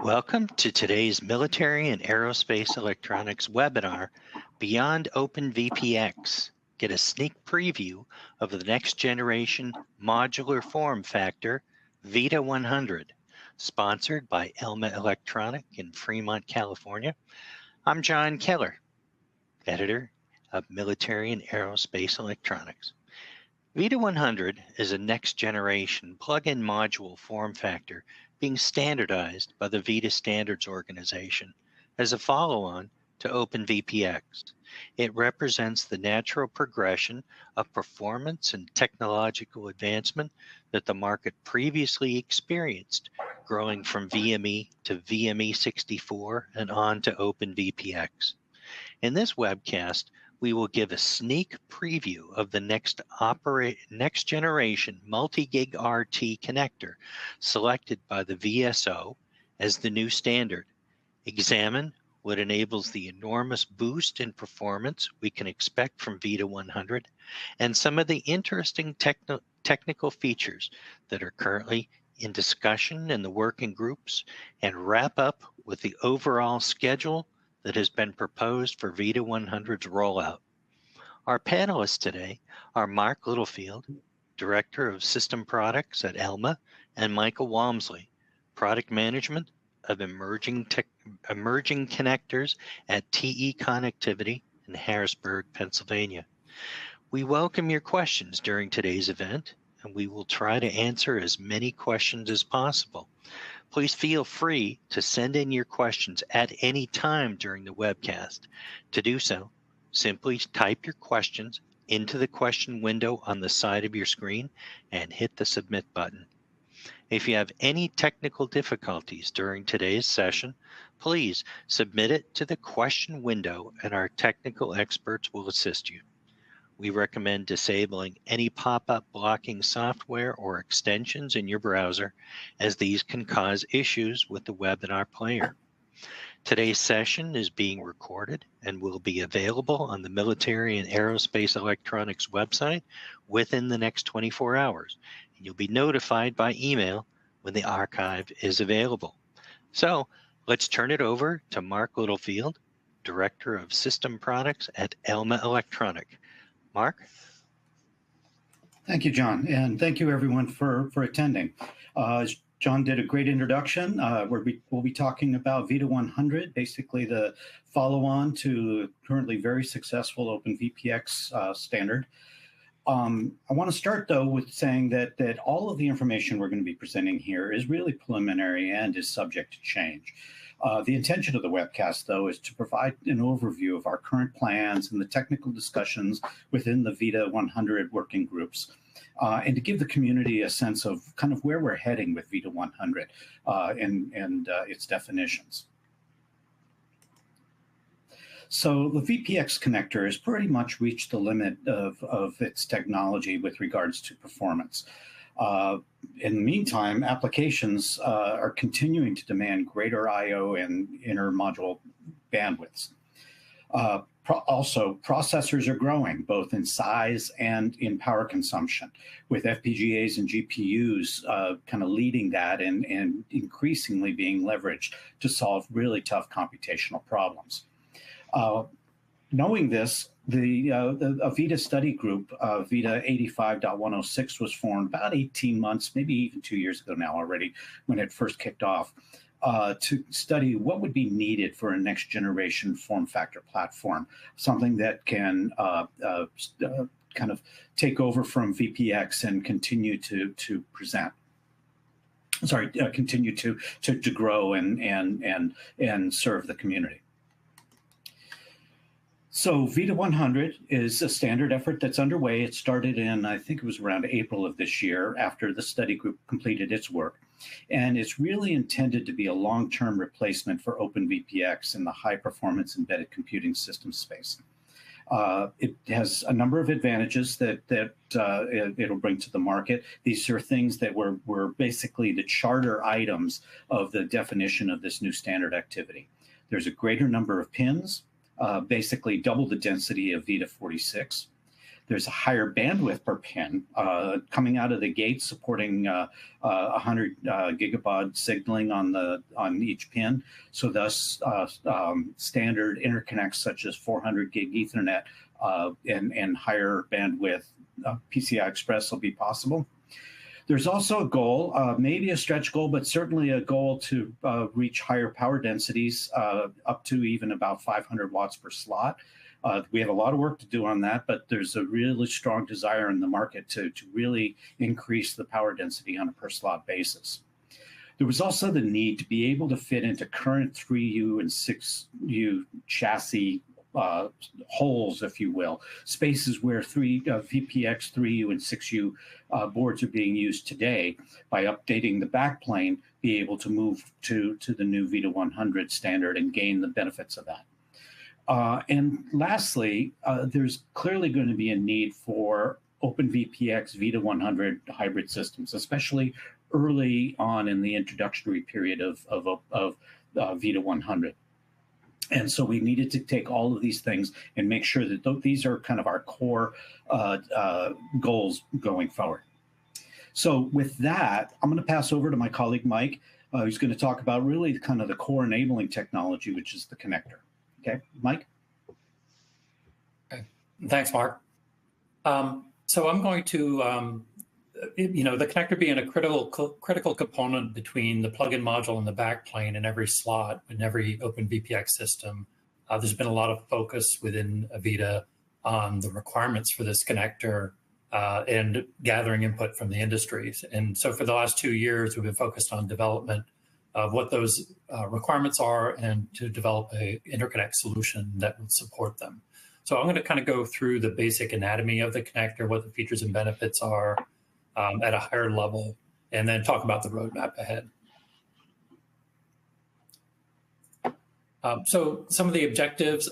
Welcome to today's Military and Aerospace Electronics webinar, Beyond OpenVPX. Get a sneak preview of the next generation modular form factor, VITA 100, sponsored by Elma Electronic in Fremont, California. I'm John Keller, editor of Military and Aerospace Electronics. VITA 100 is a next-generation plug-in module form factor being standardized by the VITA Standards Organization as a follow-on to OpenVPX. It represents the natural progression of performance and technological advancement that the market previously experienced, growing from VME to VME64 and on to OpenVPX. In this webcast, we will give a sneak preview of the next generation multi-gig RT connector selected by the VSO as the new standard, examine what enables the enormous boost in performance we can expect from VITA 100, and some of the interesting technical features that are currently in discussion in the working groups, and wrap up with the overall schedule that has been proposed for VITA 100's rollout. Our panelists today are Mark Littlefield, Director of System Products at Elma, and Michael Walmsley, Product Management of Emerging Connectors at TE Connectivity in Harrisburg, Pennsylvania. We welcome your questions during today's event, and we will try to answer as many questions as possible. Please feel free to send in your questions at any time during the webcast. To do so, simply type your questions into the question window on the side of your screen and hit the submit button. If you have any technical difficulties during today's session, please submit it to the question window and our technical experts will assist you. We recommend disabling any pop-up blocking software or extensions in your browser, as these can cause issues with the webinar player. Today's session is being recorded and will be available on the Military and Aerospace Electronics website within the next 24 hours. You'll be notified by email when the archive is available. So let's turn it over to Mark Littlefield, Director of System Products at Elma Electronic. Mark? Thank you, John, and thank you everyone for attending. John did a great introduction. We'll be talking about VITA 100, basically the follow-on to currently very successful OpenVPX standard. I want to start, though, with saying that all of the information we're going to be presenting here is really preliminary and is subject to change. The intention of the webcast, though, is to provide an overview of our current plans and the technical discussions within the VITA 100 working groups, and to give the community a sense of kind of where we're heading with VITA 100 and its definitions. So the VPX connector has pretty much reached the limit of its technology with regards to performance. In the meantime, applications are continuing to demand greater I/O and inter-module bandwidths. Also, processors are growing both in size and in power consumption, with FPGAs and GPUs kind of leading that and increasingly being leveraged to solve really tough computational problems. Knowing this, the VITA study group, VITA 85.106, was formed about 18 months, maybe even 2 years ago now already, when it first kicked off, to study what would be needed for a next generation form factor platform, something that can kind of take over from VPX and continue to present. Sorry, continue to grow and serve the community. So VITA 100 is a standard effort that's underway. It started in, I think it was around April of this year, after the study group completed its work. And it's really intended to be a long-term replacement for OpenVPX in the high-performance embedded computing system space. It has a number of advantages that it'll bring to the market. These are things that were basically the charter items of the definition of this new standard activity. There's a greater number of pins, basically double the density of VITA 46. There's a higher bandwidth per pin coming out of the gate, supporting 100 gigabaud signaling on each pin. So thus, standard interconnects such as 400 gig Ethernet and higher bandwidth PCI Express will be possible. There's also a goal, maybe a stretch goal, but certainly a goal to reach higher power densities, up to even about 500 watts per slot. We have a lot of work to do on that, but there's a really strong desire in the market to really increase the power density on a per slot basis. There was also the need to be able to fit into current 3U and 6U chassis holes, if you will, spaces where VPX 3U and 6U boards are being used today. By updating the backplane, be able to move to the new VITA 100 standard and gain the benefits of that. And lastly, there's clearly going to be a need for OpenVPX VITA 100 hybrid systems, especially early on in the introductory period of VITA 100. And so we needed to take all of these things and make sure that these are kind of our core goals going forward. So with that, I'm going to pass over to my colleague, Mike, who's going to talk about really kind of the core enabling technology, which is the connector. Okay, Mike? Okay. Thanks, Mark. So I'm going to, the connector being a critical component between the plug-in module and the backplane in every slot in every OpenVPX system. There's been a lot of focus within VITA on the requirements for this connector and gathering input from the industries. And so for the last 2 years, we've been focused on development of what those requirements are and to develop a interconnect solution that would support them. So I'm going to kind of go through the basic anatomy of the connector, what the features and benefits are at a higher level, and then talk about the roadmap ahead. So some of the objectives,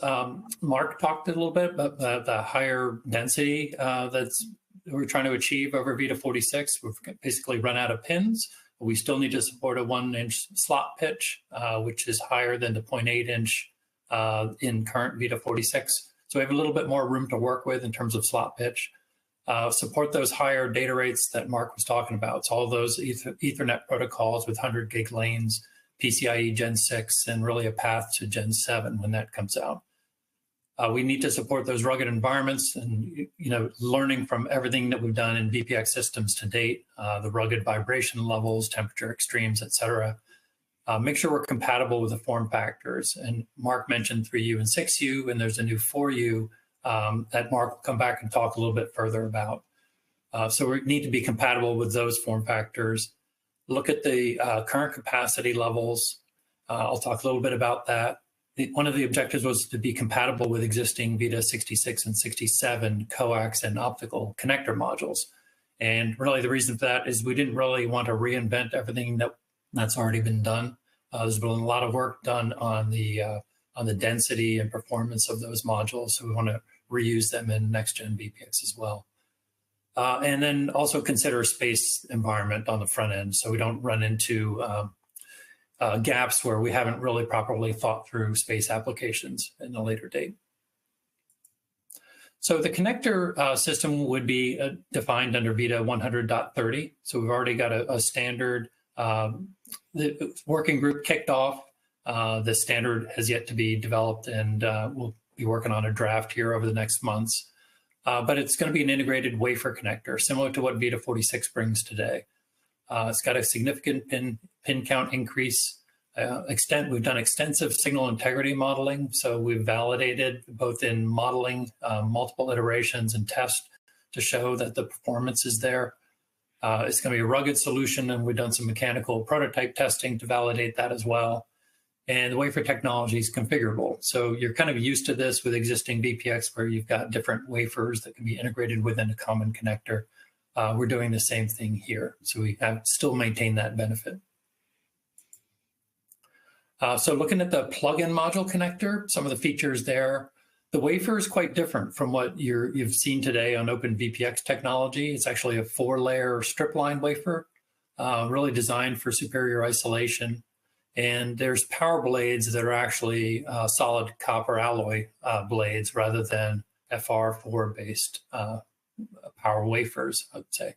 Mark talked a little bit about the higher density that's we're trying to achieve over VITA 46. We've basically run out of pins. We still need to support a 1-inch slot pitch, which is higher than the 0.8-inch in current VITA 46. So we have a little bit more room to work with in terms of slot pitch. Support those higher data rates that Mark was talking about. So all those Ethernet protocols with 100 gig lanes, PCIe Gen 6, and really a path to Gen 7 when that comes out. We need to support those rugged environments and, learning from everything that we've done in VPX systems to date, the rugged vibration levels, temperature extremes, et cetera. Make sure we're compatible with the form factors. And Mark mentioned 3U and 6U, and there's a new 4U that Mark will come back and talk a little bit further about. So we need to be compatible with those form factors. Look at the current capacity levels. I'll talk a little bit about that. One of the objectives was to be compatible with existing VITA 66 and 67 coax and optical connector modules. And really the reason for that is we didn't really want to reinvent everything that's already been done. There's been a lot of work done on the density and performance of those modules. So we want to reuse them in next-gen VPX as well. And then also consider space environment on the front end so we don't run into gaps where we haven't really properly thought through space applications in a later date. So the connector system would be defined under VITA 100.30. So we've already got a standard, the working group kicked off. The standard has yet to be developed, and we'll be working on a draft here over the next months. But it's going to be an integrated wafer connector, similar to what VITA 46 brings today. It's got a significant pin count increase. We've done extensive signal integrity modeling, so we've validated both in modeling multiple iterations and tests to show that the performance is there. It's going to be a rugged solution, and we've done some mechanical prototype testing to validate that as well. And the wafer technology is configurable. So you're kind of used to this with existing VPX where you've got different wafers that can be integrated within a common connector. We're doing the same thing here. So we have still maintain that benefit. So looking at the plug-in module connector, some of the features there, the wafer is quite different from what you've seen today on OpenVPX technology. It's actually a 4-layer strip line wafer, really designed for superior isolation. And there's power blades that are actually solid copper alloy blades rather than FR4 based power wafers, I would say.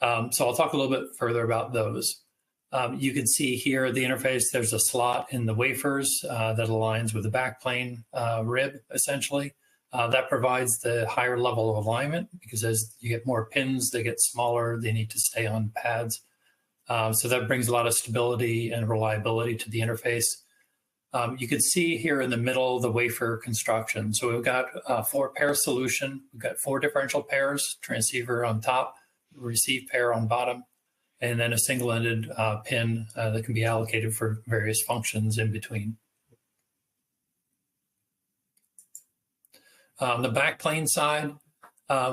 So I'll talk a little bit further about those. You can see here the interface, there's a slot in the wafers that aligns with the backplane rib, essentially. That provides the higher level of alignment because as you get more pins, they get smaller, they need to stay on pads. So that brings a lot of stability and reliability to the interface. You can see here in the middle the wafer construction. So we've got a 4-pair solution. We've got 4 differential pairs, transceiver on top, receive pair on bottom, and then a single-ended pin that can be allocated for various functions in between. On the backplane side,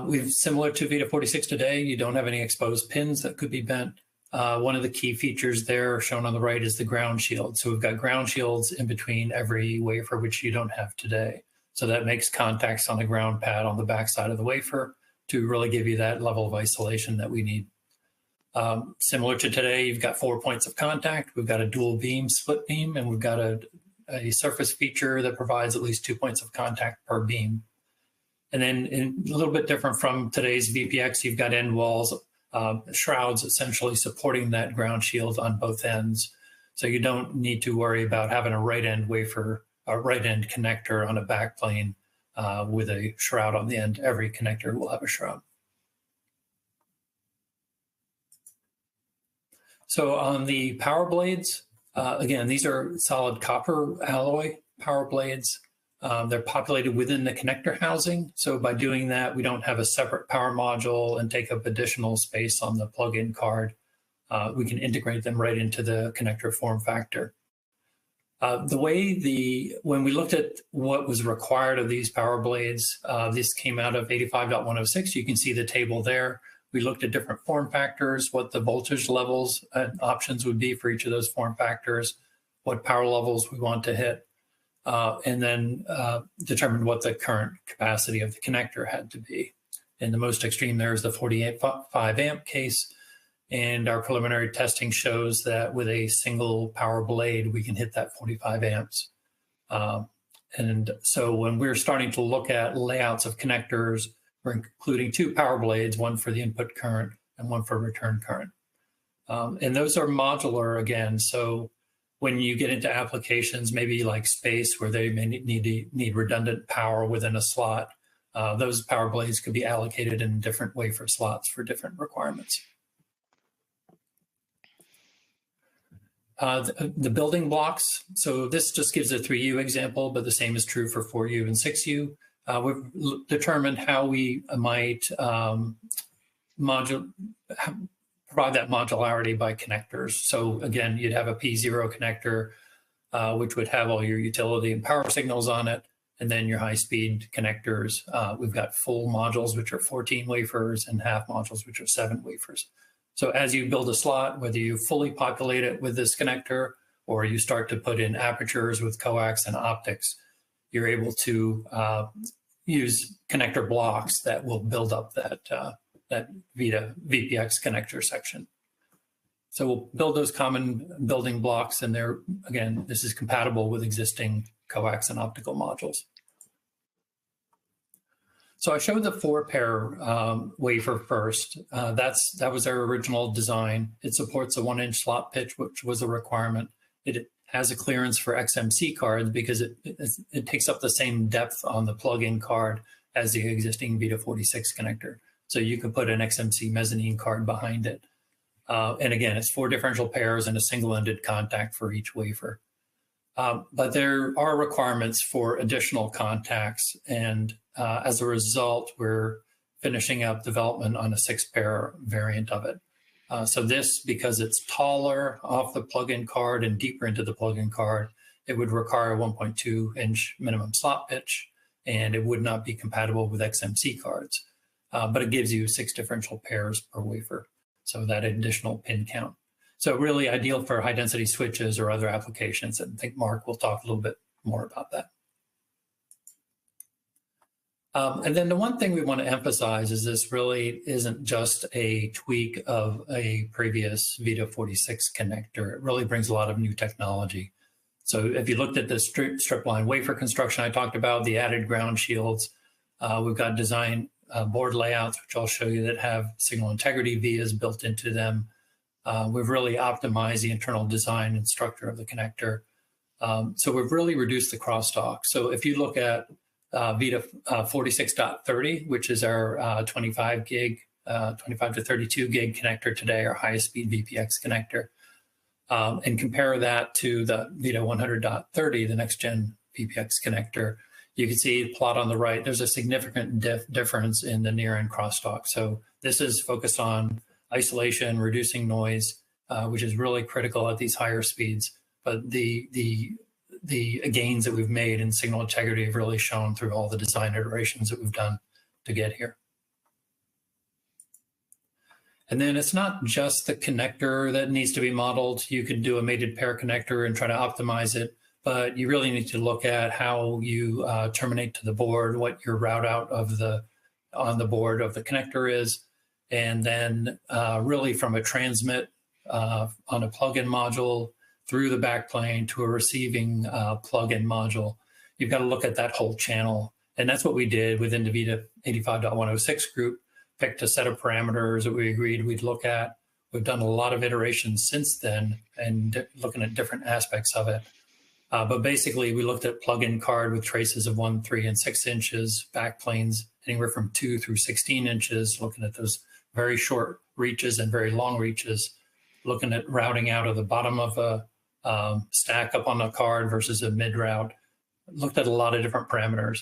we've similar to VITA 46 today, you don't have any exposed pins that could be bent. One of the key features there shown on the right is the ground shield. So we've got ground shields in between every wafer, which you don't have today. So that makes contacts on the ground pad on the back side of the wafer to really give you that level of isolation that we need. Similar to today, you've got 4 points of contact. We've got a dual beam, split beam, and we've got a surface feature that provides at least 2 points of contact per beam. And then a little bit different from today's VPX, you've got end walls, shrouds essentially supporting that ground shield on both ends. So you don't need to worry about having a right end wafer, a right end connector on a backplane with a shroud on the end. Every connector will have a shroud. So on the power blades, again, these are solid copper alloy power blades. They're populated within the connector housing. So by doing that, we don't have a separate power module and take up additional space on the plug-in card. We can integrate them right into the connector form factor. When we looked at what was required of these power blades, this came out of 85.106. You can see the table there. We looked at different form factors, what the voltage levels and options would be for each of those form factors, what power levels we want to hit, and then determined what the current capacity of the connector had to be. And the most extreme there is the 48.5 amp case. And our preliminary testing shows that with a single power blade, we can hit that 45 amps. And so when we're starting to look at layouts of connectors, we're including 2 power blades, one for the input current and one for return current. And those are modular again. So when you get into applications, maybe like space where they may need redundant power within a slot, those power blades could be allocated in different wafer slots for different requirements. The building blocks, so this just gives a 3U example, but the same is true for 4U and 6U. We've determined how we might provide that modularity by connectors. So again, you'd have a P0 connector, which would have all your utility and power signals on it, and then your high-speed connectors. We've got full modules, which are 14 wafers, and half modules, which are 7 wafers. So as you build a slot, whether you fully populate it with this connector or you start to put in apertures with coax and optics, you're able to use connector blocks that will build up that VITA VPX connector section. So we'll build those common building blocks, and again, this is compatible with existing coax and optical modules. So I showed the 4-pair wafer first. That was our original design. It supports a 1-inch slot pitch, which was a requirement. It has a clearance for XMC cards because it takes up the same depth on the plug-in card as the existing VITA 46 connector. So you can put an XMC mezzanine card behind it. And again, it's 4 differential pairs and a single-ended contact for each wafer. But there are requirements for additional contacts, and as a result, we're finishing up development on a 6-pair variant of it. So this, because it's taller off the plug-in card and deeper into the plug-in card, it would require a 1.2-inch minimum slot pitch, and it would not be compatible with XMC cards. But it gives you 6 differential pairs per wafer, so that additional pin count. So really ideal for high-density switches or other applications, and I think Mark will talk a little bit more about that. And then the one thing we want to emphasize is this really isn't just a tweak of a previous VITA 46 connector. It really brings a lot of new technology. So if you looked at the strip line wafer construction I talked about, the added ground shields, We've got design board layouts, which I'll show you, that have signal integrity vias built into them. We've really optimized the internal design and structure of the connector. So we've really reduced the crosstalk. So if you look at VITA 46.30, which is our 25 to 32 gig connector today, our highest speed VPX connector, and compare that to the VITA 100.30, the next gen VPX connector, you can see the plot on the right, there's a significant difference in the near end crosstalk. So this is focused on isolation, reducing noise, which is really critical at these higher speeds. But the gains that we've made in signal integrity have really shown through all the design iterations that we've done to get here. And then it's not just the connector that needs to be modeled. You could do a mated pair connector and try to optimize it, but you really need to look at how you terminate to the board, what your route out of on the board of the connector is, and then really from a transmit on a plug-in module through the backplane to a receiving plug-in module. You've got to look at that whole channel. And that's what we did within the VITA 85.106 group, picked a set of parameters that we agreed we'd look at. We've done a lot of iterations since then and looking at different aspects of it. But basically, we looked at plug-in card with traces of 1, 3, and 6 inches, backplanes anywhere from 2 through 16 inches, looking at those very short reaches and very long reaches, looking at routing out of the bottom of a stack up on the card versus a mid route. Looked at a lot of different parameters,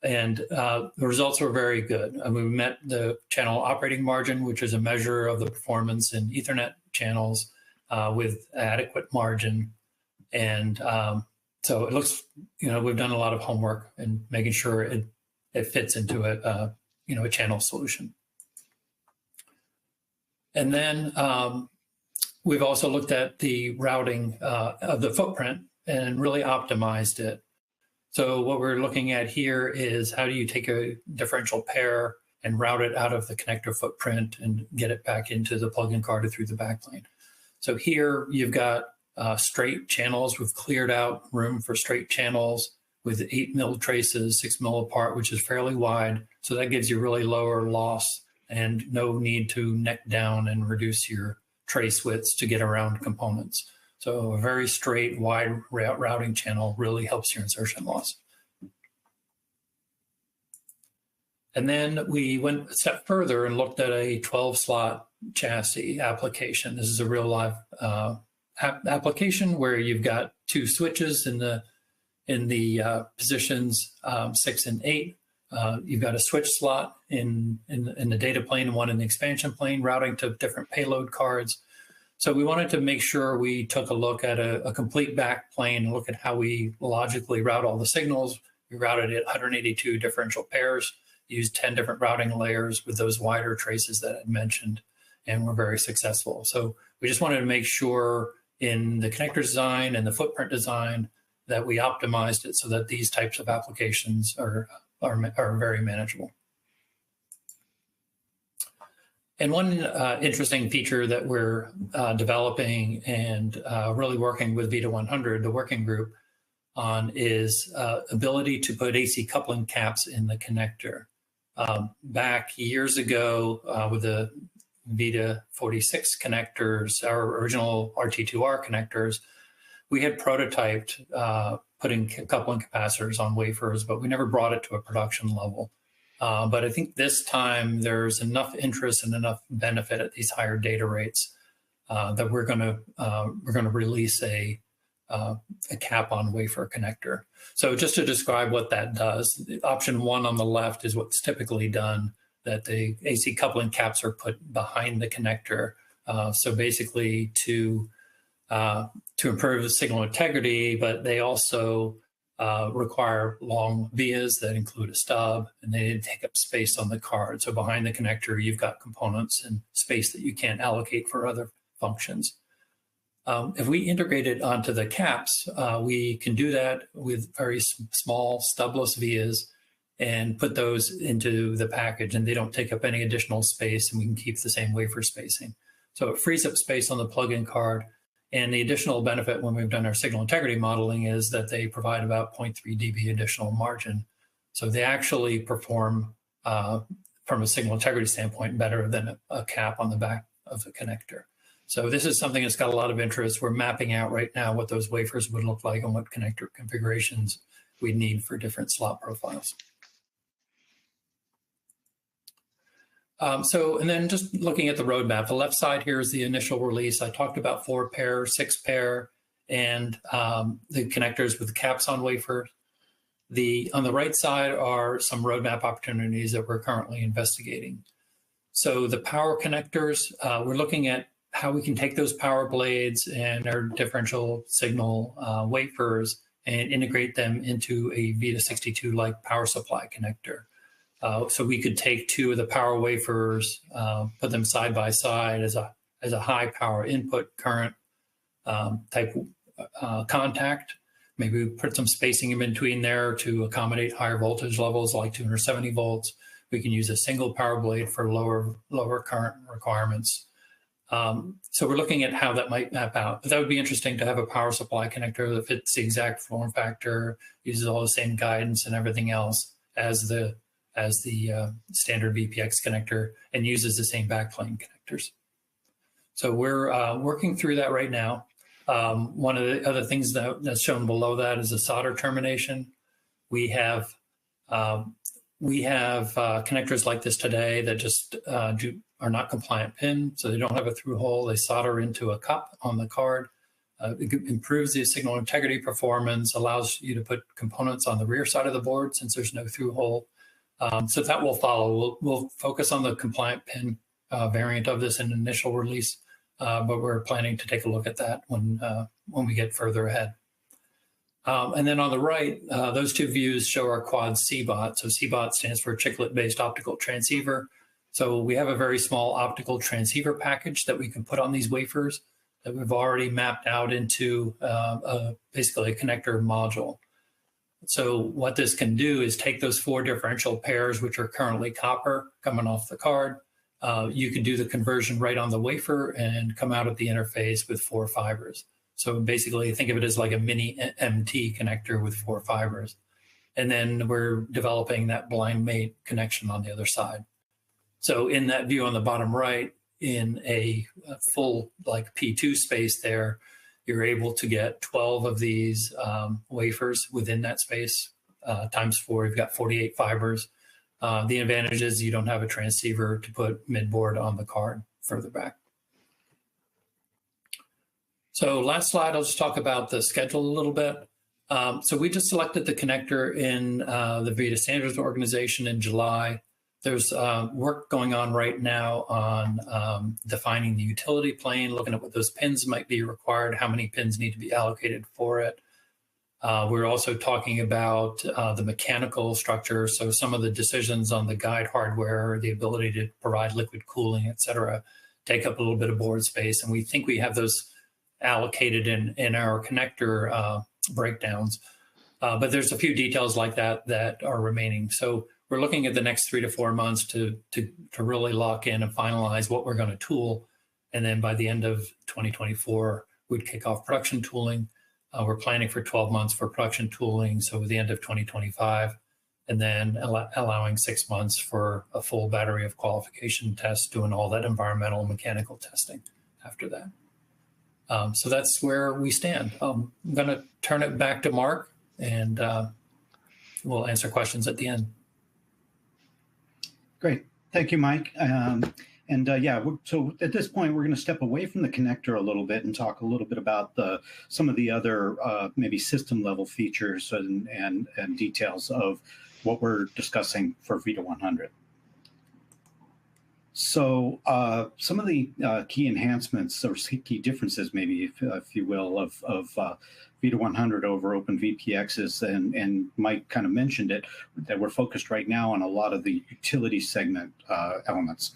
and the results were very good. We met the channel operating margin, which is a measure of the performance in Ethernet channels with adequate margin. And so it looks, we've done a lot of homework and making sure it fits into a channel solution. And then we've also looked at the routing of the footprint and really optimized it. So what we're looking at here is how do you take a differential pair and route it out of the connector footprint and get it back into the plug-in card or through the backplane. So here you've got straight channels. We've cleared out room for straight channels with 8 mil traces, 6 mil apart, which is fairly wide. So that gives you really lower loss and no need to neck down and reduce your trace widths to get around components. So a very straight, wide routing channel really helps your insertion loss. And then we went a step further and looked at a 12-slot chassis application. This is a real live application where you've got 2 switches in the positions 6 and 8. You've got a switch slot in the data plane and one in the expansion plane, routing to different payload cards. So we wanted to make sure we took a look at a complete back plane and look at how we logically route all the signals. We routed it 182 differential pairs, used 10 different routing layers with those wider traces that I mentioned, and we're very successful. So we just wanted to make sure in the connector design and the footprint design that we optimized it so that these types of applications are very manageable. And one interesting feature that we're developing and really working with VITA 100, the working group, on is ability to put AC coupling caps in the connector. Back years ago with the VITA 46 connectors, our original RT2R connectors, we had prototyped putting coupling capacitors on wafers, but we never brought it to a production level. But I think this time there's enough interest and enough benefit at these higher data rates that we're going to release a cap on wafer connector. So just to describe what that does, option 1 on the left is what's typically done, that the AC coupling caps are put behind the connector. So basically to improve the signal integrity, but they also require long vias that include a stub, and they take up space on the card. So behind the connector, you've got components and space that you can't allocate for other functions. If we integrate it onto the caps, we can do that with very small stubless vias and put those into the package, and they don't take up any additional space, and we can keep the same wafer spacing. So it frees up space on the plug-in card. And the additional benefit when we've done our signal integrity modeling is that they provide about 0.3 dB additional margin So they actually perform from a signal integrity standpoint better than a cap on the back of the connector. So this is something that's got a lot of interest. We're mapping out right now what those wafers would look like and what connector configurations we need for different slot profiles. And then just looking at the roadmap, the left side here is the initial release. I talked about 4-pair, 6-pair, and the connectors with the caps on wafer. On the right side are some roadmap opportunities that we're currently investigating. So the power connectors, we're looking at how we can take those power blades and our differential signal wafers and integrate them into a VITA62-like power supply connector. So we could take 2 of the power wafers, put them side by side as a high power input current type contact. Maybe we put some spacing in between there to accommodate higher voltage levels like 270 volts. We can use a single power blade for lower current requirements. So we're looking at how that might map out. But that would be interesting to have a power supply connector that fits the exact form factor, uses all the same guidance and everything else as the standard VPX connector, and uses the same backplane connectors. So we're working through that right now. One of the other things that's shown below that is a solder termination. We have connectors like this today that just are not compliant pin, so they don't have a through hole. They solder into a cup on the card. It improves the signal integrity performance, allows you to put components on the rear side of the board since there's no through hole. So that will follow. We'll focus on the compliant pin variant of this in initial release, but we're planning to take a look at that when we get further ahead. And then on the right, those 2 views show our quad CBOT. So CBOT stands for chiclet-based optical transceiver. So we have a very small optical transceiver package that we can put on these wafers that we've already mapped out into basically a connector module. So what this can do is take those 4 differential pairs, which are currently copper coming off the card. You can do the conversion right on the wafer and come out of the interface with 4 fibers. So basically think of it as like a mini MT connector with 4 fibers. And then we're developing that blind mate connection on the other side. So in that view on the bottom right, in a full like P2 space there, you're able to get 12 of these wafers within that space, times 4, you've got 48 fibers. The advantage is you don't have a transceiver to put midboard on the card further back. So last slide, I'll just talk about the schedule a little bit. So we just selected the connector in the VITA Standards Organization in July. There's work going on right now on defining the utility plane, looking at what those pins might be required, how many pins need to be allocated for it. We're also talking about the mechanical structure. So some of the decisions on the guide hardware, the ability to provide liquid cooling, et cetera, take up a little bit of board space. And we think we have those allocated in our connector breakdowns. But there's a few details like that that are remaining. So we're looking at the next 3 to 4 months to really lock in and finalize what we're going to tool. And then by the end of 2024, we'd kick off production tooling. We're planning for 12 months for production tooling, so the end of 2025, and then allowing 6 months for a full battery of qualification tests, doing all that environmental and mechanical testing after that. So that's where we stand. I'm going to turn it back to Mark, and we'll answer questions at the end. Great. Thank you, Mike. So at this point, we're going to step away from the connector a little bit and talk a little bit about some of the other maybe system level features and details of what we're discussing for VITA 100. So some of the key enhancements or key differences, maybe if you will, of VITA 100 over OpenVPX is, and Mike kind of mentioned it, that we're focused right now on a lot of the utility segment elements.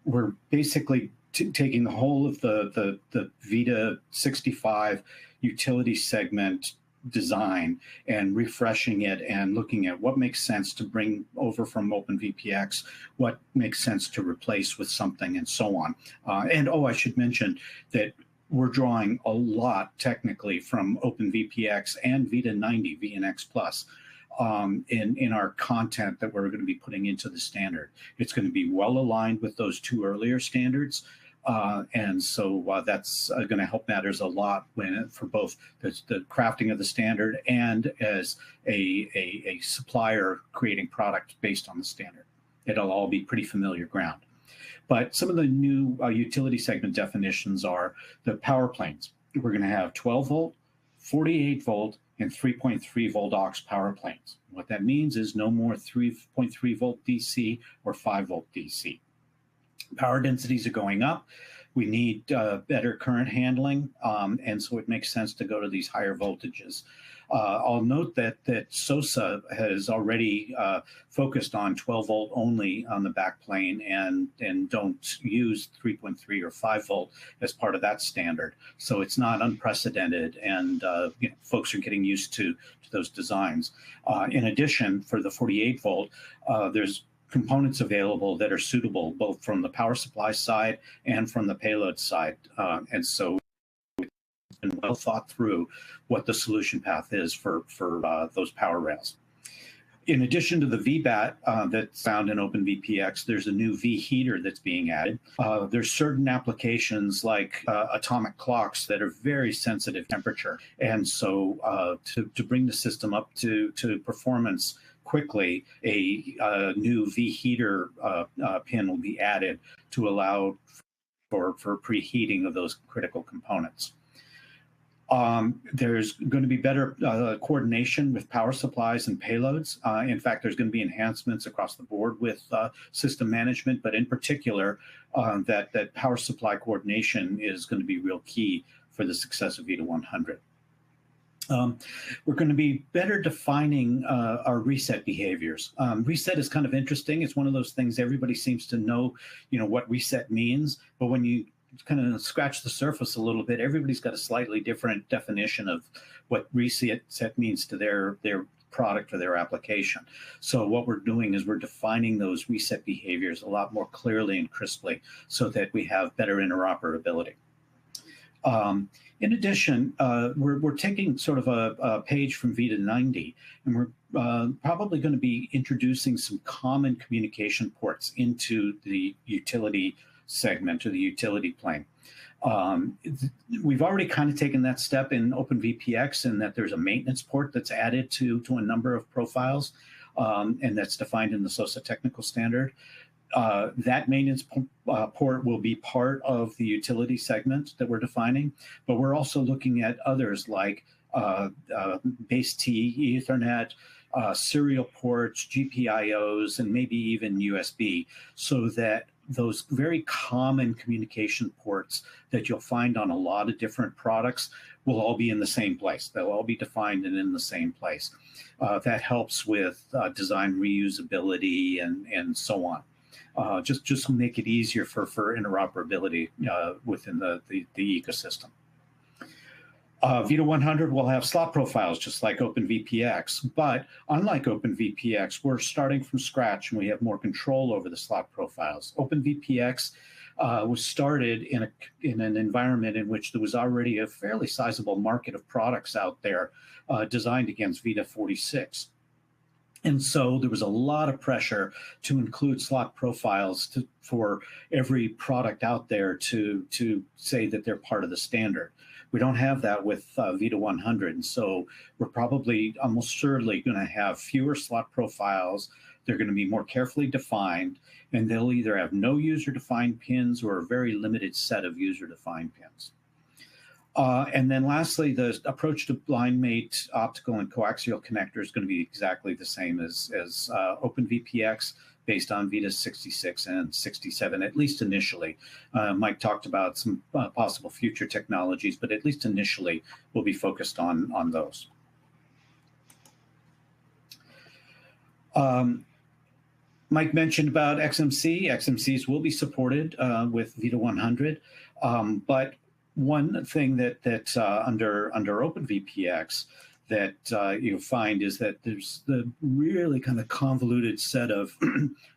We're basically taking the whole of the VITA 65 utility segment design and refreshing it and looking at what makes sense to bring over from OpenVPX, what makes sense to replace with something, and so on. I should mention that we're drawing a lot technically from OpenVPX and VITA 90 VNX Plus. in our content that we're going to be putting into the standard. It's going to be well aligned with those two earlier standards. And so that's going to help matters a lot for both the crafting of the standard and as a supplier creating product based on the standard. It'll all be pretty familiar ground. But some of the new utility segment definitions are the power planes. We're going to have 12 volt, 48 volt, and 3.3 volt aux power planes. What that means is no more 3.3 volt DC or 5 volt DC. Power densities are going up. We need better current handling, and so it makes sense to go to these higher voltages. I'll note that SOSA has already focused on 12 volt only on the backplane and don't use 3.3 or 5 volt as part of that standard. So it's not unprecedented, and folks are getting used to those designs. In addition, for the 48 volt, there's components available that are suitable both from the power supply side and from the payload side. And so it's been well thought through what the solution path is for those power rails. In addition to the VBAT that's found in OpenVPX, there's a new V heater that's being added. There's certain applications like atomic clocks that are very sensitive temperature. And so to bring the system up to performance quickly, a new V heater pin will be added to allow for preheating of those critical components. There's going to be better coordination with power supplies and payloads. In fact, there's going to be enhancements across the board with system management, but in particular, that power supply coordination is going to be real key for the success of VITA 100. We're going to be better defining our reset behaviors. Reset is kind of interesting. It's one of those things everybody seems to know, what reset means. But when you kind of scratch the surface a little bit, everybody's got a slightly different definition of what reset means to their product or their application. So what we're doing is we're defining those reset behaviors a lot more clearly and crisply so that we have better interoperability. In addition, we're taking sort of a page from VITA 90, and we're probably going to be introducing some common communication ports into the utility segment or the utility plane. We've already kind of taken that step in OpenVPX in that there's a maintenance port that's added to a number of profiles, and that's defined in the SOSA technical standard. That maintenance port will be part of the utility segment that we're defining, but we're also looking at others like base T, Ethernet, serial ports, GPIOs, and maybe even USB, so that those very common communication ports that you'll find on a lot of different products will all be in the same place. They'll all be defined and in the same place. That helps with design reusability and so on. Just to make it easier for interoperability within the ecosystem. VITA 100 will have slot profiles just like OpenVPX, but unlike OpenVPX, we're starting from scratch and we have more control over the slot profiles. OpenVPX was started in an environment in which there was already a fairly sizable market of products out there designed against VITA 46. And so there was a lot of pressure to include slot profiles for every product out there to say that they're part of the standard. We don't have that with VITA 100, and so we're probably almost certainly going to have fewer slot profiles. They're going to be more carefully defined, and they'll either have no user-defined pins or a very limited set of user-defined pins. And then lastly, the approach to blind mate optical and coaxial connector is going to be exactly the same as OpenVPX, based on VITA 66 and 67, at least initially. Mike talked about some possible future technologies, but at least initially we'll be focused on those. Mike mentioned about XMC. XMCs will be supported with VITA 100, but one thing that under OpenVPX that you find is that there's the really kind of convoluted set of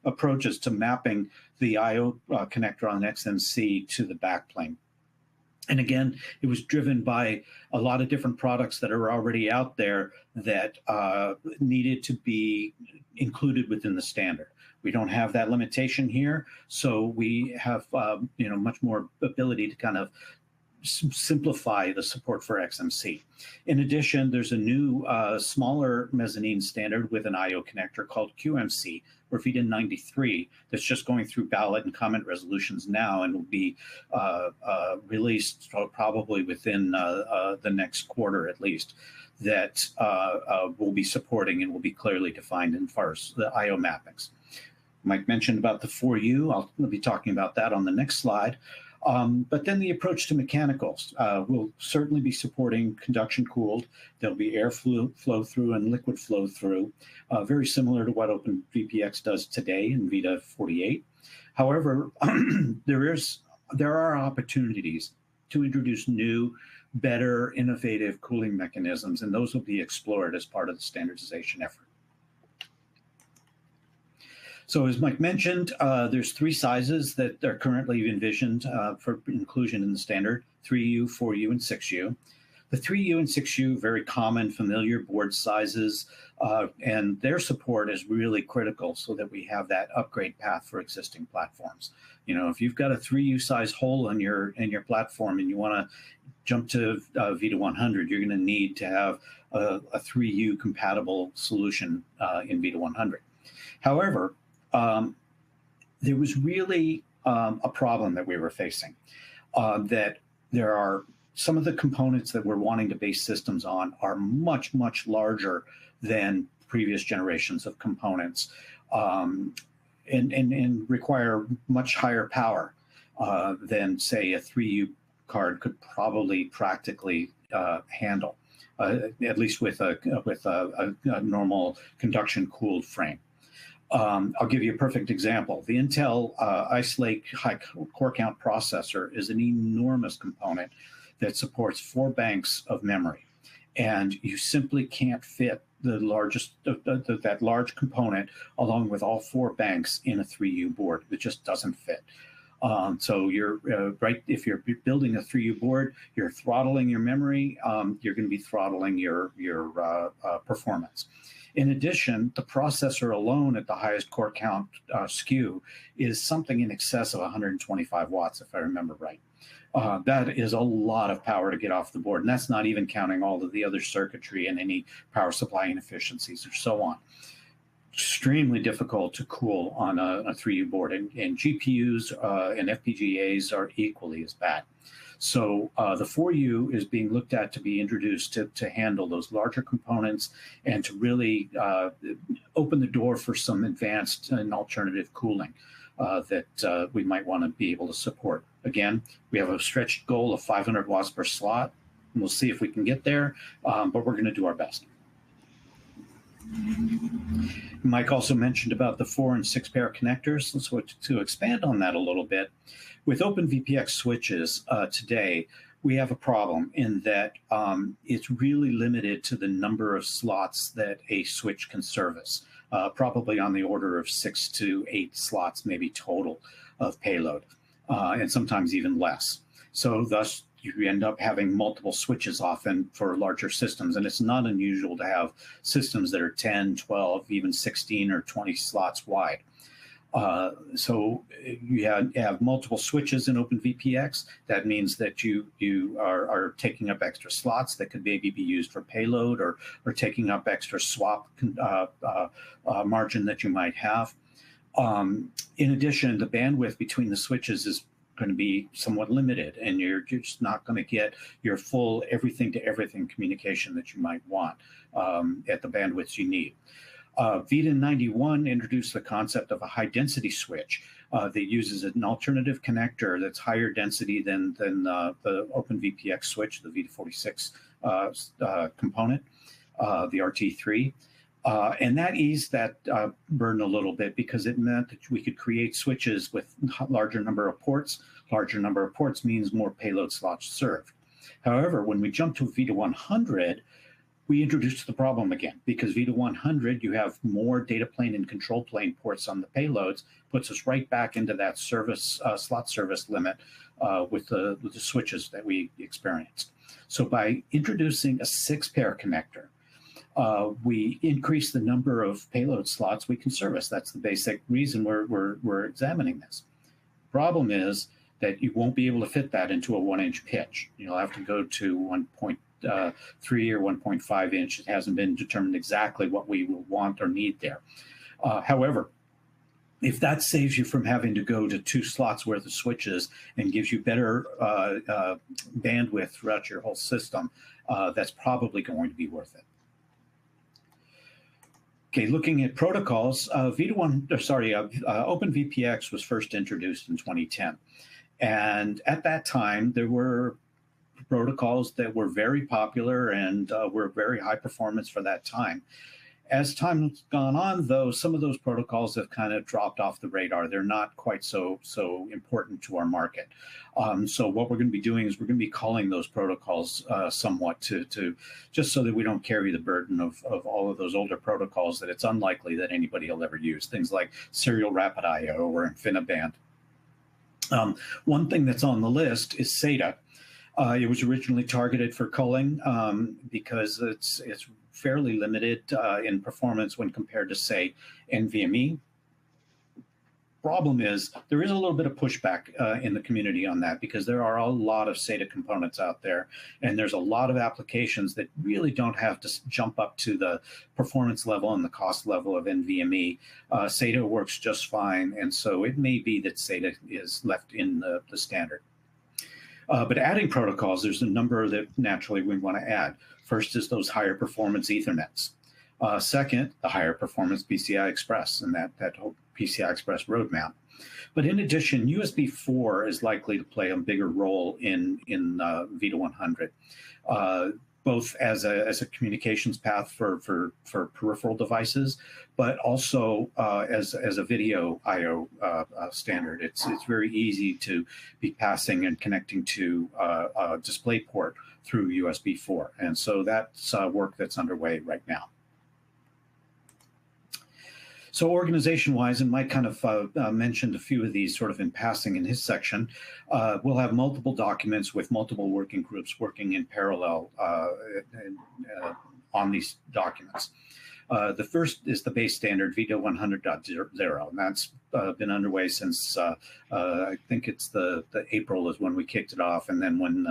approaches to mapping the I/O connector on XMC to the backplane. And again, it was driven by a lot of different products that are already out there that needed to be included within the standard. We don't have that limitation here, so we have much more ability to kind of simplify the support for XMC. In addition, there's a new smaller mezzanine standard with an I/O connector called QMC, or VITA 93, that's just going through ballot and comment resolutions now and will be released probably within the next quarter at least, that will be supporting and will be clearly defined as far as the I/O mappings. Mike mentioned about the 4U. I'll be talking about that on the next slide. But then the approach to mechanicals will certainly be supporting conduction cooled. There'll be air flow through and liquid flow through, very similar to what OpenVPX does today in VITA 48. However, there are opportunities to introduce new, better, innovative cooling mechanisms, and those will be explored as part of the standardization effort. So as Mike mentioned, there's 3 sizes that are currently envisioned for inclusion in the standard: 3U, 4U, and 6U. The 3U and 6U, very common, familiar board sizes, and their support is really critical so that we have that upgrade path for existing platforms. If you've got a 3U size hole in your platform and you want to jump to VITA 100, you're going to need to have a 3U compatible solution in VITA 100. However, there was really a problem that we were facing, that there are some of the components that we're wanting to base systems on are much, much larger than previous generations of components, and require much higher power than, say, a 3U card could probably practically handle, at least with a normal conduction cooled frame. I'll give you a perfect example. The Intel Ice Lake high core count processor is an enormous component that supports 4 banks of memory, and you simply can't fit the largest that large component along with all 4 banks in a 3U board. It just doesn't fit. So you're right. If you're building a 3U board, you're throttling your memory. You're going to be throttling your performance. In addition, the processor alone at the highest core count SKU is something in excess of 125 watts, if I remember right. That is a lot of power to get off the board, and that's not even counting all of the other circuitry and any power supply inefficiencies or so on. Extremely difficult to cool on a 3U board, and GPUs and FPGAs are equally as bad. So the 4U is being looked at to be introduced to handle those larger components and to really open the door for some advanced and alternative cooling that we might want to be able to support. Again, we have a stretched goal of 500 watts per slot, and we'll see if we can get there, but we're going to do our best. Mike also mentioned about the 4 and 6 pair connectors. So to expand on that a little bit, with OpenVPX switches today, we have a problem in that it's really limited to the number of slots that a switch can service, probably on the order of 6 to 8 slots, maybe total of payload, and sometimes even less. So thus, you end up having multiple switches often for larger systems, and it's not unusual to have systems that are 10, 12, even 16 or 20 slots wide. So you have multiple switches in OpenVPX. That means that you are taking up extra slots that could maybe be used for payload or taking up extra swap margin that you might have. In addition, the bandwidth between the switches is going to be somewhat limited, and you're just not going to get your full everything to everything communication that you might want at the bandwidths you need. VITA 91 introduced the concept of a high density switch that uses an alternative connector that's higher density than the OpenVPX switch, the VITA 46 component, the RT3. And that eased that burden a little bit because it meant that we could create switches with larger number of ports. Larger number of ports means more payload slots served. However, when we jump to VITA 100, we introduced the problem again because VITA 100, you have more data plane and control plane ports on the payloads, puts us right back into that service slot service limit with the switches that we experienced. So by introducing a 6-pair connector, we increase the number of payload slots we can service. That's the basic reason we're examining this. Problem is that you won't be able to fit that into a 1-inch pitch. You'll have to go to 1.3 or 1.5 inch. It hasn't been determined exactly what we will want or need there. However, if that saves you from having to go to 2 slots worth of switches and gives you better bandwidth throughout your whole system, that's probably going to be worth it. Okay, looking at protocols, OpenVPX was first introduced in 2010. And at that time, there were protocols that were very popular and were very high performance for that time. As time's gone on, though, some of those protocols have kind of dropped off the radar. They're not quite so important to our market. So what we're going to be doing is we're going to be culling those protocols somewhat to just so that we don't carry the burden of all of those older protocols that it's unlikely that anybody will ever use. Things like serial rapid I/O or InfiniBand. One thing that's on the list is SATA. It was originally targeted for culling because it's fairly limited in performance when compared to, say, NVMe. Problem is, there is a little bit of pushback in the community on that because there are a lot of SATA components out there, and there's a lot of applications that really don't have to jump up to the performance level and the cost level of NVMe. SATA works just fine, and so it may be that SATA is left in the standard. But adding protocols, there's a number that naturally we want to add. First is those higher performance Ethernets. Second, the higher performance PCI Express and that whole PCI Express roadmap. But in addition, USB 4 is likely to play a bigger role in VITA 100, both as a communications path for peripheral devices, but also as a video I/O standard. It's very easy to be passing and connecting to a DisplayPort through USB 4, and so that's work that's underway right now. So organization-wise, and Mike kind of mentioned a few of these sort of in passing in his section, we'll have multiple documents with multiple working groups working in parallel on these documents. The first is the base standard VITA 100.0, and that's been underway since I think it's the April is when we kicked it off, and then when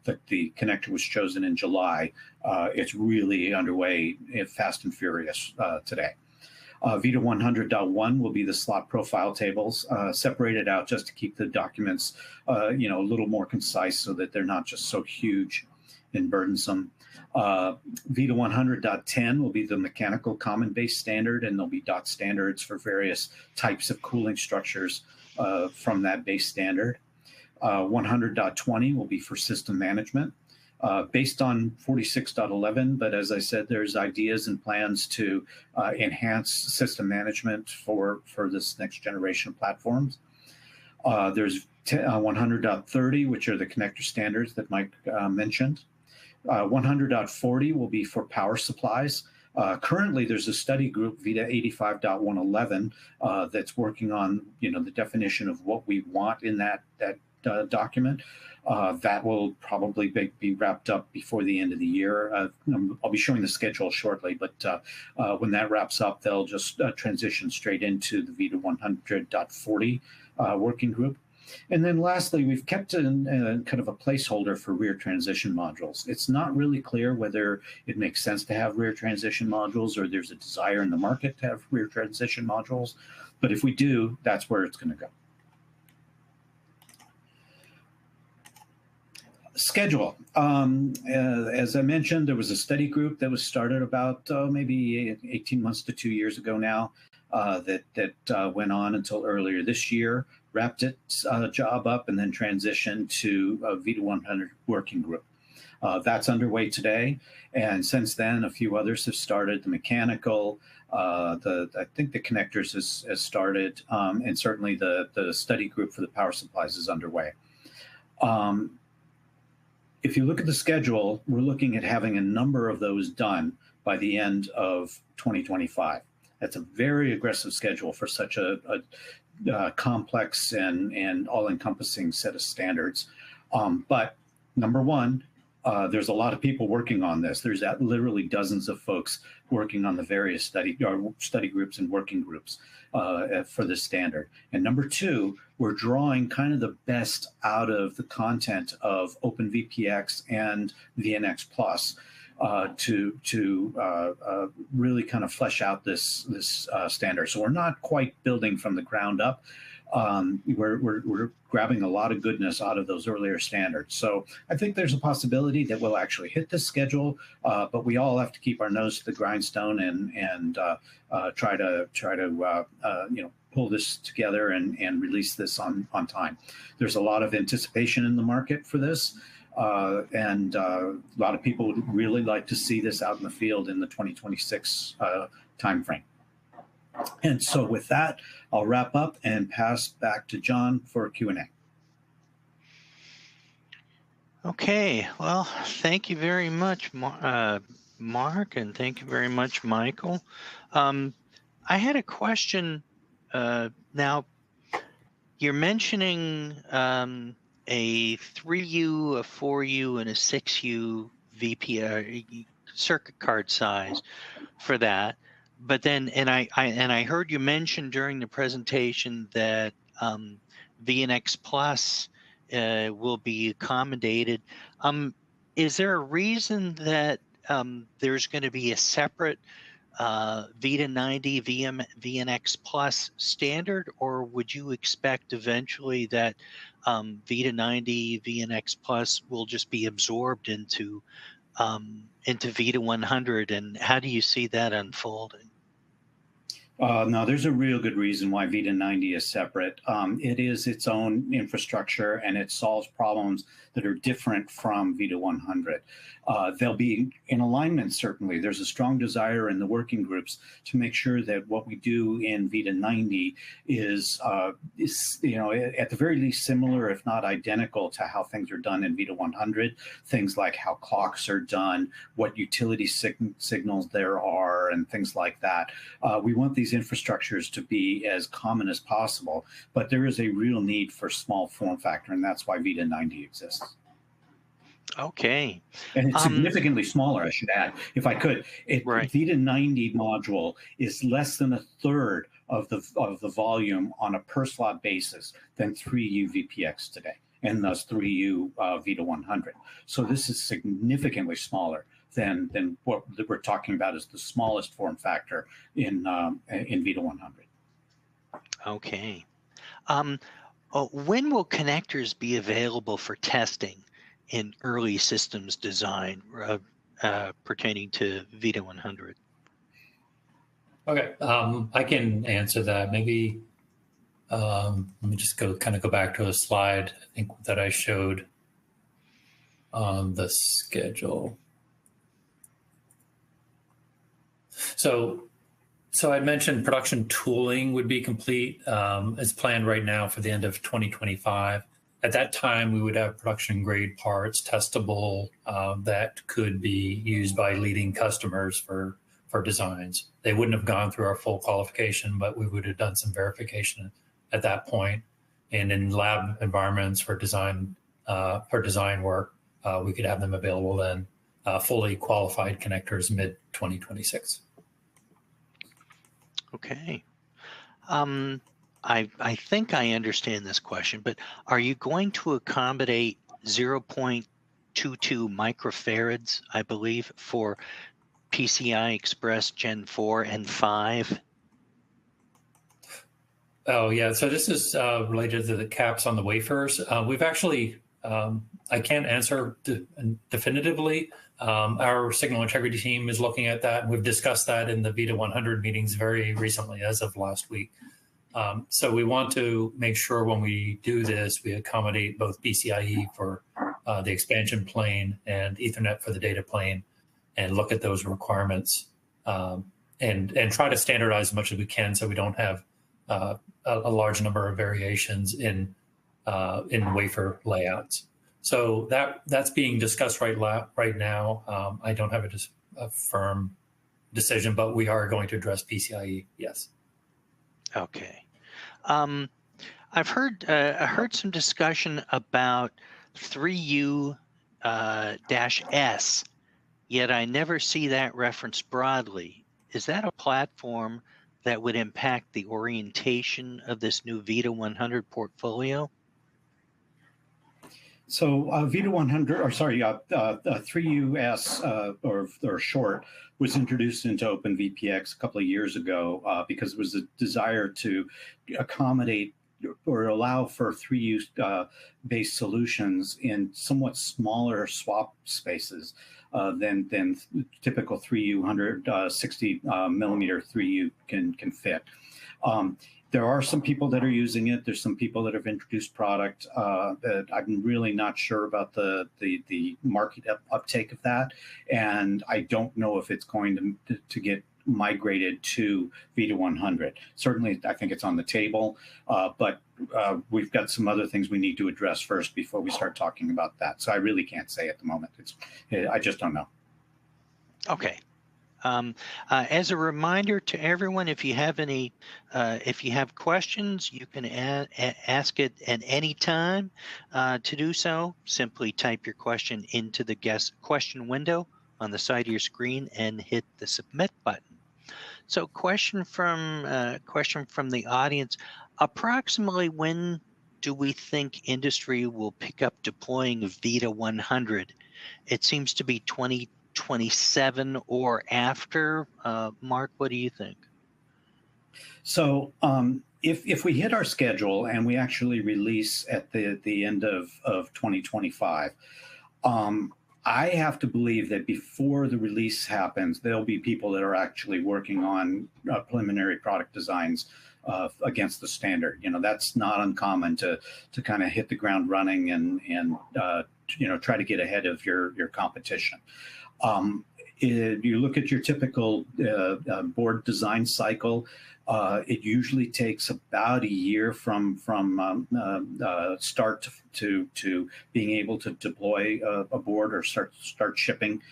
the connector was chosen in July, it's really underway fast and furious today. VITA 100.1 will be the slot profile tables, separated out just to keep the documents, a little more concise so that they're not just so huge and burdensome. VITA 100.10 will be the mechanical common base standard, and there'll be dot standards for various types of cooling structures from that base standard. 100.20 will be for system management. Based on 46.11, but as I said, there's ideas and plans to enhance system management for this next generation of platforms. There's 100.30, which are the connector standards that Mike mentioned. 100.40 will be for power supplies. Currently, there's a study group, VITA 85.111, that's working on the definition of what we want in that document. That will probably be wrapped up before the end of the year. I'll be showing the schedule shortly, but when that wraps up, they'll just transition straight into the VITA 100.40 working group. And then lastly, we've kept in kind of a placeholder for rear transition modules. It's not really clear whether it makes sense to have rear transition modules or there's a desire in the market to have rear transition modules. But if we do, that's where it's going to go. Schedule. As I mentioned, there was a study group that was started about maybe 18 months to 2 years ago now that went on until earlier this year, wrapped its job up, and then transitioned to a VITA 100 working group. That's underway today, and since then, a few others have started. The mechanical, I think the connectors has started, and certainly the study group for the power supplies is underway. if you look at the schedule, we're looking at having a number of those done by the end of 2025. That's a very aggressive schedule for such a complex and all-encompassing set of standards. But number one, there's a lot of people working on this. There's literally dozens of folks working on the various study groups and working groups for this standard. And number two, we're drawing kind of the best out of the content of OpenVPX and VNX Plus to really kind of flesh out this standard. So we're not quite building from the ground up. We're grabbing a lot of goodness out of those earlier standards. So I think there's a possibility that we'll actually hit this schedule, but we all have to keep our nose to the grindstone and try to pull this together and release this on time. There's a lot of anticipation in the market for this. And a lot of people would really like to see this out in the field in the 2026 timeframe. And so with that, I'll wrap up and pass back to John for Q&A. Okay, well, thank you very much, Mark, and thank you very much, Michael. I had a question. Now, you're mentioning a 3U, a 4U, and a 6U VP circuit card size for that. But then, and I heard you mention during the presentation that VNX Plus will be accommodated. Is there a reason that there's going to be a separate VITA 90 VNX Plus standard, or would you expect eventually that VITA 90 VNX Plus will just be absorbed into VITA 100, and how do you see that unfolding? No, there's a real good reason why VITA 90 is separate. It is its own infrastructure, and it solves problems that are different from VITA 100. They'll be in alignment, certainly. There's a strong desire in the working groups to make sure that what we do in VITA 90 is at the very least similar, if not identical, to how things are done in VITA 100. Things like how clocks are done, what utility signals there are, and things like that. We want these infrastructures to be as common as possible, but there is a real need for small form factor, and that's why VITA 90 exists. Okay. And it's significantly smaller, I should add, if I could. Right. VITA 90 module is less than a third of the volume on a per slot basis than 3U VPX today, and thus 3U VITA 100. So this is significantly smaller than what we're talking about as the smallest form factor in VITA 100. Okay. When will connectors be available for testing in early systems design pertaining to VITA 100? Okay, I can answer that. Maybe let me just go back to a slide, I think, that I showed on the schedule. So I mentioned production tooling would be complete as planned right now for the end of 2025. At that time, we would have production grade parts testable that could be used by leading customers for designs. They wouldn't have gone through our full qualification, but we would have done some verification at that point. And in lab environments for design work, we could have them available then, fully qualified connectors mid-2026. Okay. I think I understand this question, but are you going to accommodate 0.22 microfarads, I believe, for PCI Express Gen 4 and 5? Oh, yeah. So this is related to the caps on the wafers. We've actually, I can't answer definitively. Our signal integrity team is looking at that, and we've discussed that in the VITA 100 meetings very recently, as of last week. So we want to make sure when we do this, we accommodate both PCIe for the expansion plane and Ethernet for the data plane, and look at those requirements and try to standardize as much as we can, so we don't have a large number of variations in wafer layouts. So that's being discussed right now. I don't have a firm decision, but we are going to address PCIe. Yes. Okay. I heard some discussion about 3U -S, yet I never see that referenced broadly. Is that a platform that would impact the orientation of this new VITA 100 portfolio? So VITA 100, or sorry, 3US or short, was introduced into OpenVPX a couple of years ago because it was a desire to accommodate or allow for 3U based solutions in somewhat smaller swap spaces than typical 3U 160 millimeter 3U can fit. There are some people that are using it. There's some people that have introduced product. That I'm really not sure about the market uptake of that, and I don't know if it's going to get migrated to VITA 100. Certainly, I think it's on the table, but we've got some other things we need to address first before we start talking about that. So I really can't say at the moment. I just don't know. Okay. As a reminder to everyone, if you have questions, you can ask it at any time. To do so, simply type your question into the guest question window on the side of your screen and hit the submit button. So, question from the audience: approximately when do we think industry will pick up deploying VITA 100? It seems to be 2027 or after. Mark, what do you think? So if we hit our schedule and we actually release at the end of 2025, I have to believe that before the release happens, there'll be people that are actually working on preliminary product designs against the standard. You know, that's not uncommon to kind of hit the ground running and try to get ahead of your competition. You look at your typical board design cycle, it usually takes about a year from start to being able to deploy a board or start shipping,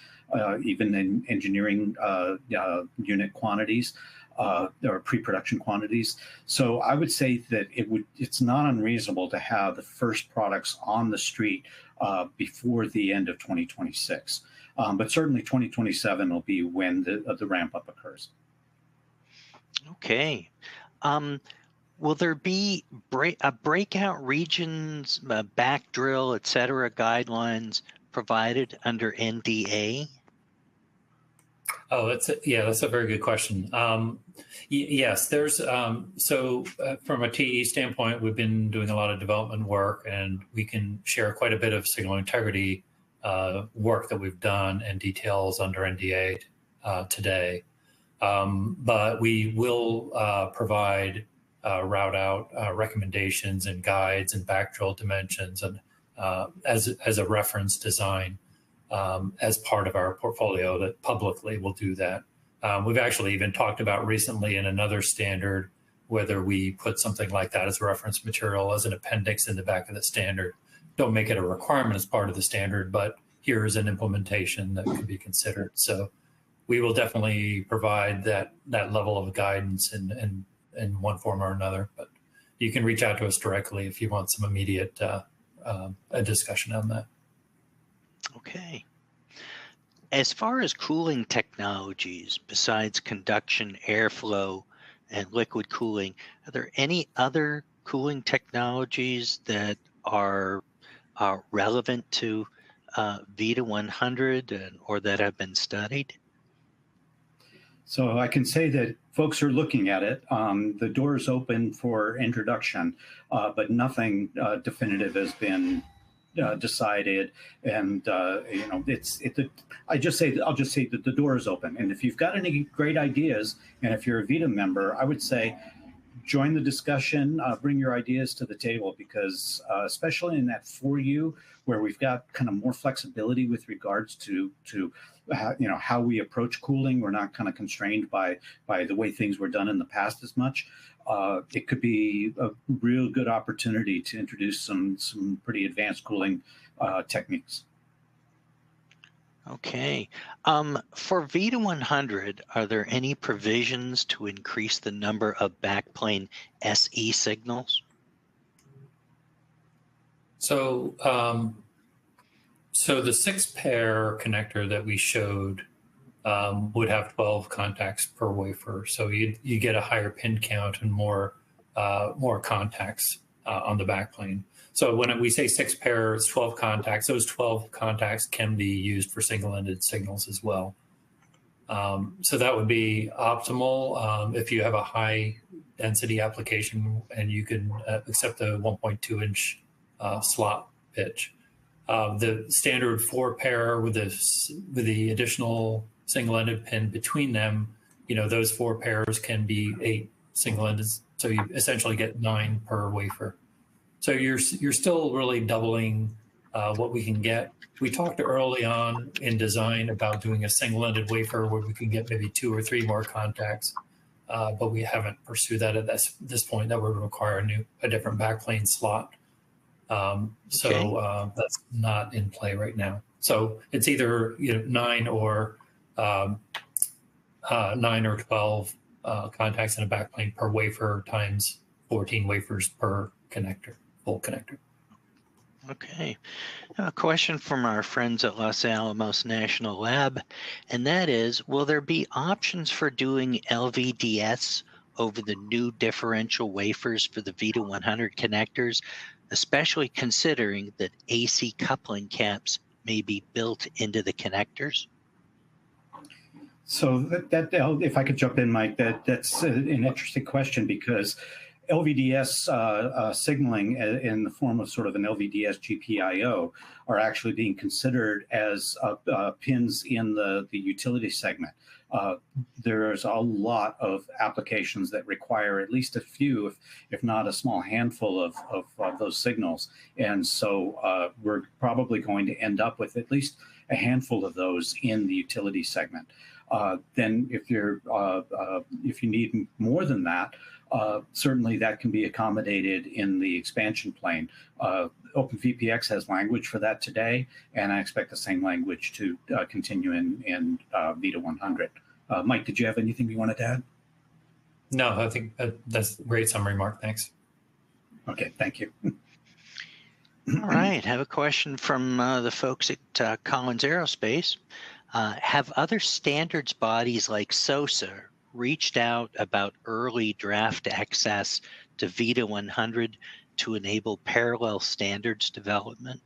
even in engineering unit quantities or pre-production quantities. So I would say that it's not unreasonable to have the first products on the street before the end of 2026. But certainly 2027 will be when the ramp up occurs. Okay. Will there be breakout regions, back drill, et cetera, guidelines provided under NDA? Oh, that's a very good question. Yes, there's so from a TE standpoint, we've been doing a lot of development work, and we can share quite a bit of signal integrity work that we've done and details under NDA today. But we will provide route out recommendations and guides and back drill dimensions and as a reference design as part of our portfolio that publicly will do that. We've actually even talked about recently in another standard whether we put something like that as a reference material as an appendix in the back of the standard. Don't make it a requirement as part of the standard, but here is an implementation that could be considered. So we will definitely provide that level of guidance in one form or another. But you can reach out to us directly if you want some immediate a discussion on that. Okay. As far as cooling technologies, besides conduction, airflow, and liquid cooling, are there any other cooling technologies that are relevant to VITA 100 or that have been studied? So I can say that folks are looking at it. The door is open for introduction, but nothing definitive has been decided. And I'll just say that the door is open. And if you've got any great ideas, and if you're a VITA member, I would say join the discussion, bring your ideas to the table, because especially in that 4U, where we've got kind of more flexibility with regards to how we approach cooling. We're not kind of constrained by the way things were done in the past as much. It could be a real good opportunity to introduce some pretty advanced cooling techniques. Okay. For VITA 100, are there any provisions to increase the number of backplane SE signals? So, so the 6-pair connector that we showed would have 12 contacts per wafer. So you get a higher pin count and more contacts on the backplane. So when we say 6-pair, it's 12 contacts. Those 12 contacts can be used for single-ended signals as well. So that would be optimal if you have a high density application and you can accept a 1.2-inch slot pitch. The standard 4-pair with the additional single-ended pin between them, those 4 pairs can be 8 single-ended. So you essentially get 9 per wafer. So you're still really doubling what we can get. We talked early on in design about doing a single-ended wafer where we can get maybe 2 or 3 more contacts, but we haven't pursued that at this point. That would require a different backplane slot. So that's not in play right now. So it's either 9 or 12 contacts in a backplane per wafer times 14 wafers per connector, full connector. Okay. A question from our friends at Los Alamos National Lab, and that is, will there be options for doing LVDS over the new differential wafers for the VITA 100 connectors, especially considering that AC coupling caps may be built into the connectors? So if I could jump in, Mike, that's an interesting question, because LVDS signaling in the form of sort of an LVDS GPIO are actually being considered as pins in the utility segment. There's a lot of applications that require at least a few, if not a small handful of those signals. And so we're probably going to end up with at least a handful of those in the utility segment. Then if you need more than that, certainly that can be accommodated in the expansion plane. OpenVPX has language for that today, and I expect the same language to continue in VITA 100. Mike, did you have anything you wanted to add? No, I think that's a great summary, Mark. Thanks. Okay, thank you. All right, have a question from the folks at Collins Aerospace. Have other standards bodies like SOSA reached out about early draft access to VITA 100 to enable parallel standards development?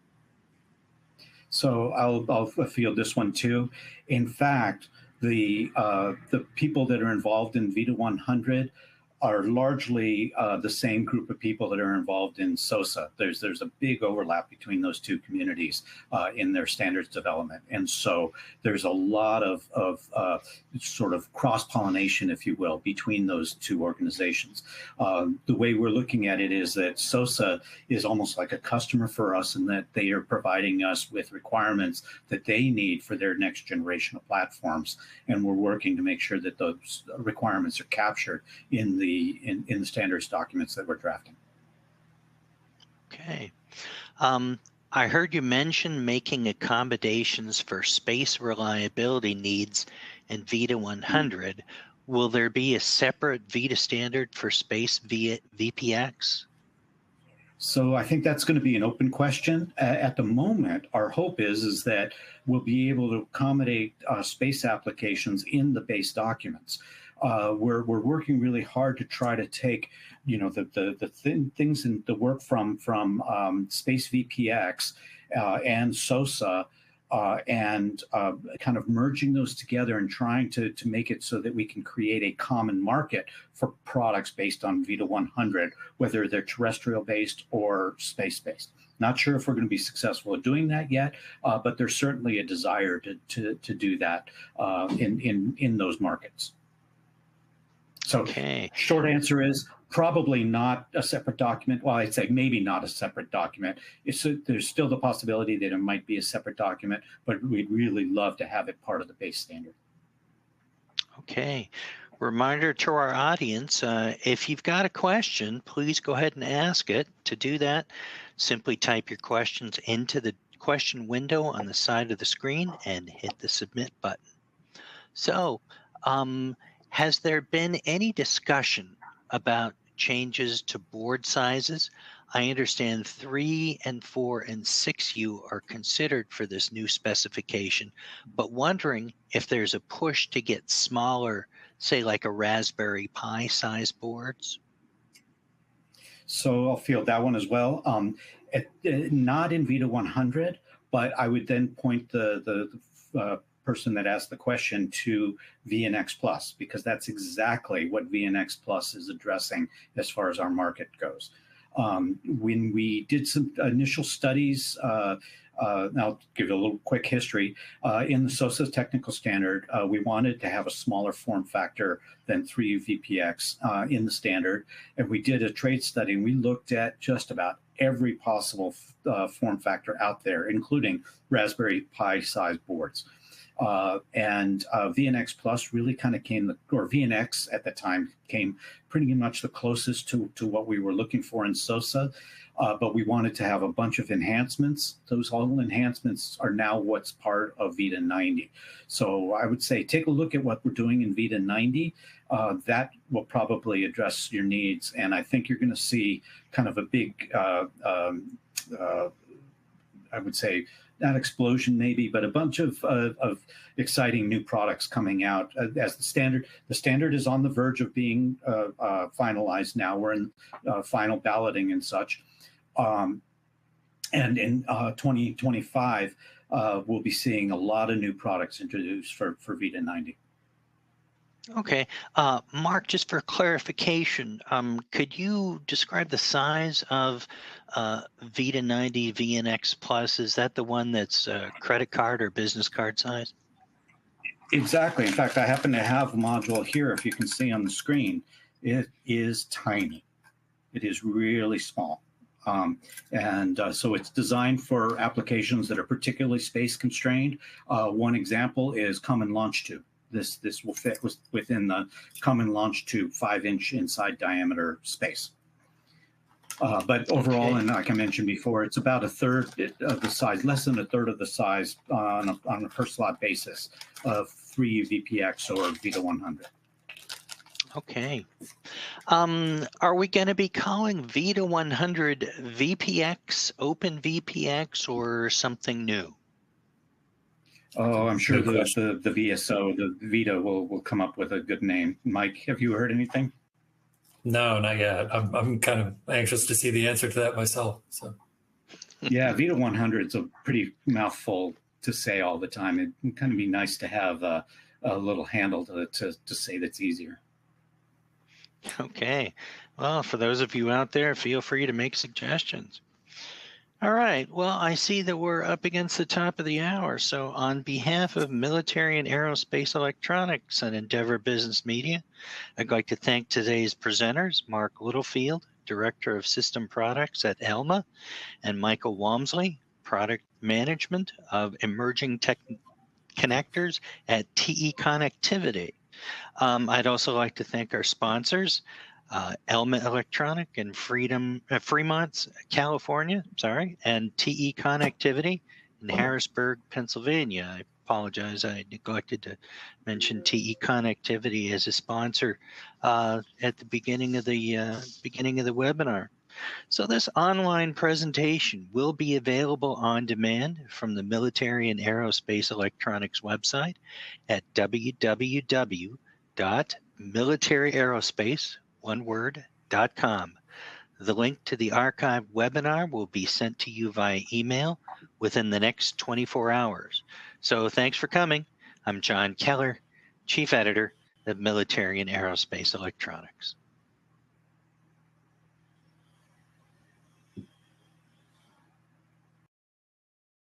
So I'll field this one too. In fact, the people that are involved in VITA 100 are largely the same group of people that are involved in SOSA. There's a big overlap between those two communities in their standards development. And so there's a lot of sort of cross-pollination, if you will, between those two organizations. The way we're looking at it is that SOSA is almost like a customer for us, in that they are providing us with requirements that they need for their next generation of platforms. And we're working to make sure that those requirements are captured in the standards documents that we're drafting. Okay. I heard you mention making accommodations for space reliability needs in VITA 100. Will there be a separate VITA standard for space via VPX? So I think that's going to be an open question. At the moment, our hope is that we'll be able to accommodate space applications in the base documents. We're working really hard to try to take, the things in the work from Space VPX and SOSA and kind of merging those together and trying to make it so that we can create a common market for products based on VITA 100, whether they're terrestrial based or space based. Not sure if we're going to be successful at doing that yet, but there's certainly a desire to do that in those markets. So okay. Short answer is probably not a separate document. Well, I'd say maybe not a separate document. There's still the possibility that it might be a separate document, but we'd really love to have it part of the base standard. Okay. Reminder to our audience, if you've got a question, please go ahead and ask it. To do that, simply type your questions into the question window on the side of the screen and hit the submit button. So, has there been any discussion about changes to board sizes? I understand 3 and 4 and 6U are considered for this new specification, but wondering if there's a push to get smaller, say like a Raspberry Pi size boards. So I'll field that one as well. Not in VITA 100, but I would then point the person that asked the question to VNX Plus, because that's exactly what VNX Plus is addressing as far as our market goes. When we did some initial studies, I'll give you a little quick history. In the SOSA technical standard, we wanted to have a smaller form factor than 3VPX in the standard. And we did a trade study, and we looked at just about every possible form factor out there, including Raspberry Pi size boards. And VNX Plus really kind of came, or VNX at the time came pretty much the closest to what we were looking for in SOSA. But we wanted to have a bunch of enhancements. Those all enhancements are now what's part of VITA 90. So I would say take a look at what we're doing in VITA 90. That will probably address your needs. And I think you're going to see kind of a big, I would say, not explosion maybe, but a bunch of exciting new products coming out as the standard. The standard is on the verge of being finalized now. We're in final balloting and such. And in 2025, we'll be seeing a lot of new products introduced for VITA 90. Okay. Mark, just for clarification, could you describe the size of VITA 90 VNX Plus? Is that the one that's credit card or business card size? Exactly. In fact, I happen to have a module here, if you can see on the screen. It is tiny. It is really small. So it's designed for applications that are particularly space constrained. One example is Common Launch Tube. This will fit within the Common Launch Tube 5-inch inside diameter space. But overall, okay. And like I mentioned before, it's about a third of the size, less than a third of the size on a per slot basis of 3VPX or VITA 100. Okay. Are we going to be calling VITA 100 VPX, OpenVPX, or something new? Oh, I'm sure the VSO, the VITA will come up with a good name. Mike, have you heard anything? No, not yet. I'm kind of anxious to see the answer to that myself. So, yeah, VITA 100 is a pretty mouthful to say all the time. It'd kind of be nice to have a little handle to say that's easier. Okay. Well, for those of you out there, feel free to make suggestions. All right. Well, I see that we're up against the top of the hour. So on behalf of Military and Aerospace Electronics and Endeavor Business Media, I'd like to thank today's presenters, Mark Littlefield, Director of System Products at ELMA, and Michael Walmsley, Product Management of Emerging Tech Connectors at TE Connectivity. I'd also like to thank our sponsors, Elma Electronic in Fremont, California, and TE Connectivity in Harrisburg, Pennsylvania. I apologize, I neglected to mention TE Connectivity as a sponsor at the beginning of the webinar. So this online presentation will be available on demand from the Military and Aerospace Electronics website at www.militaryaerospace.com. The link to the archived webinar will be sent to you via email within the next 24 hours. So thanks for coming. I'm John Keller, Chief Editor of Military and Aerospace Electronics.